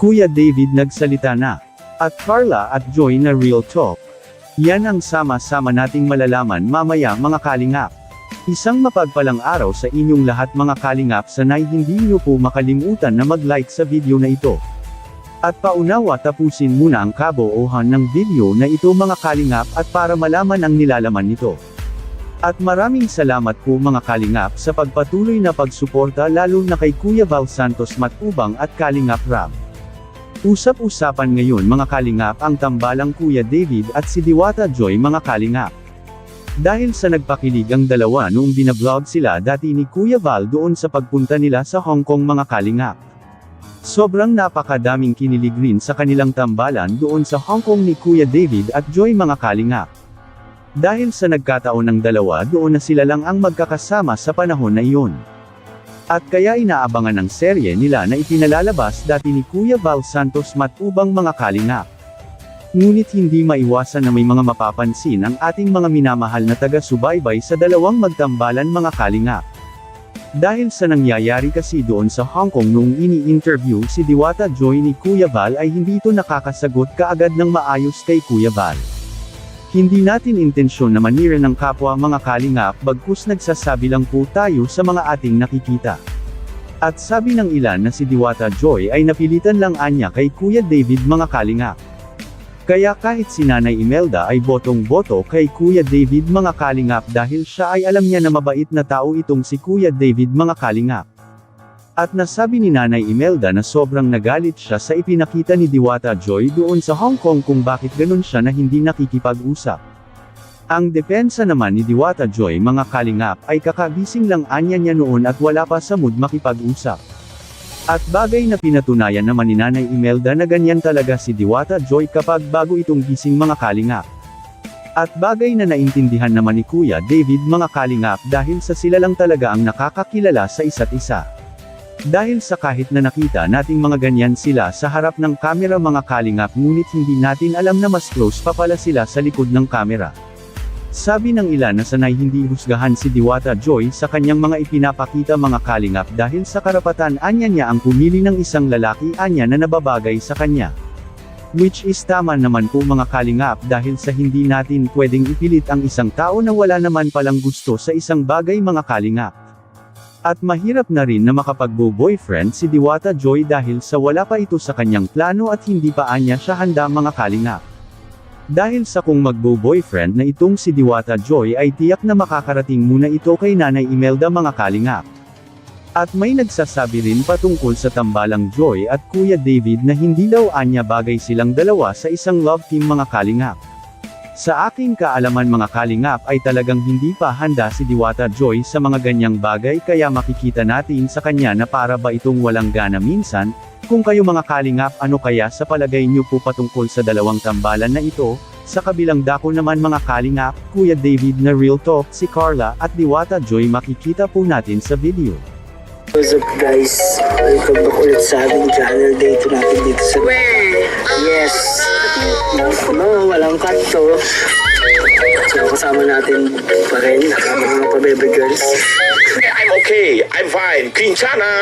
Kuya David nagsalita na. At Carla at Joy na real talk. Yan ang sama-sama nating malalaman mamaya mga kalingap. Isang mapagpalang araw sa inyong lahat mga kalingap, sanay hindi nyo po makalimutan na mag-like sa video na ito. At paunawa tapusin muna ang kabuuhan ng video na ito mga kalingap at para malaman ang nilalaman nito. At maraming salamat po mga kalingap sa pagpatuloy na pagsuporta lalo na kay Kuya Val Santos Matubang at Kalingap Rab. Usap-usapan ngayon mga kalingap ang tambalang Kuya David at si Diwata Joy mga kalingap. Dahil sa nagpakilig ang dalawa noong binablog sila dati ni Kuya Val doon sa pagpunta nila sa Hong Kong mga kalingap. Sobrang napakadaming kinilig rin sa kanilang tambalan doon sa Hong Kong ni Kuya David at Joy mga kalingap. Dahil sa nagkataon ng dalawa doon na sila lang ang magkakasama sa panahon na iyon. At kaya inaabangan ng serye nila na ipinalalabas dati ni Kuya Val Santos Matubang mga kalingap. Ngunit hindi maiwasan na may mga mapapansin ang ating mga minamahal na taga-subaybay sa dalawang magtambalan mga kalingap. Dahil sa nangyayari kasi doon sa Hong Kong noong ini-interview si Diwata Joy ni Kuya Val ay hindi ito nakakasagot kaagad ng maayos kay Kuya Val. Hindi natin intensyon na manira ng kapwa mga kalingap bagkus nagsasabi lang po tayo sa mga ating nakikita. At sabi ng ilan na si Diwata Joy ay napilitan lang anya kay Kuya David mga kalingap. Kaya kahit si Nanay Imelda ay botong-boto kay Kuya David mga kalingap dahil siya ay alam niya na mabait na tao itong si Kuya David mga kalingap. At nasabi ni Nanay Imelda na sobrang nagalit siya sa ipinakita ni Diwata Joy doon sa Hong Kong kung bakit ganun siya na hindi nakikipag-usap. Ang depensa naman ni Diwata Joy mga kalingap ay kakagising lang anya niya noon at wala pa sa mood makipag-usap. At bagay na pinatunayan naman ni Nanay Imelda na ganyan talaga si Diwata Joy kapag bago itong gising mga kalingap. At bagay na naintindihan naman ni Kuya David mga kalingap dahil sa sila lang talaga ang nakakakilala sa isa't isa. Dahil sa kahit na nakita nating mga ganyan sila sa harap ng kamera mga kalingap ngunit hindi natin alam na mas close pa pala sila sa likod ng kamera. Sabi ng ilan na sanay hindi husgahan si Diwata Joy sa kanyang mga ipinapakita mga kalingap dahil sa karapatan anya niya ang pumili ng isang lalaki anya na nababagay sa kanya. Which is tama naman po mga kalingap dahil sa hindi natin pwedeng ipilit ang isang tao na wala naman palang gusto sa isang bagay mga kalingap. At mahirap na rin na makapagbo-boyfriend si Diwata Joy dahil sa wala pa ito sa kanyang plano at hindi pa anya siya handa mga kalingap. Dahil sa kung magbo-boyfriend na itong si Diwata Joy ay tiyak na makakarating muna ito kay Nanay Imelda mga kalingap. At may nagsasabi rin patungkol sa tambalang Joy at Kuya David na hindi daw anya bagay silang dalawa sa isang love team mga kalingap. Sa aking kaalaman mga kalingap ay talagang hindi pa handa si Diwata Joy sa mga ganyang bagay kaya makikita natin sa kanya na para ba itong walang gana minsan. Kung kayo mga kalingap ano kaya sa palagay niyo po patungkol sa dalawang tambalan na ito? Sa kabilang dako naman mga kalingap, Kuya David na real talk si Carla at Diwata Joy makikita po natin sa video. What's up guys? Welcome back ulit sa ating channel. Dito natin dito sa... Yes! No, walang kanto. So kasama natin pa rin, nakama mga pa-baby girls. I'm okay. I'm fine. Quinchana.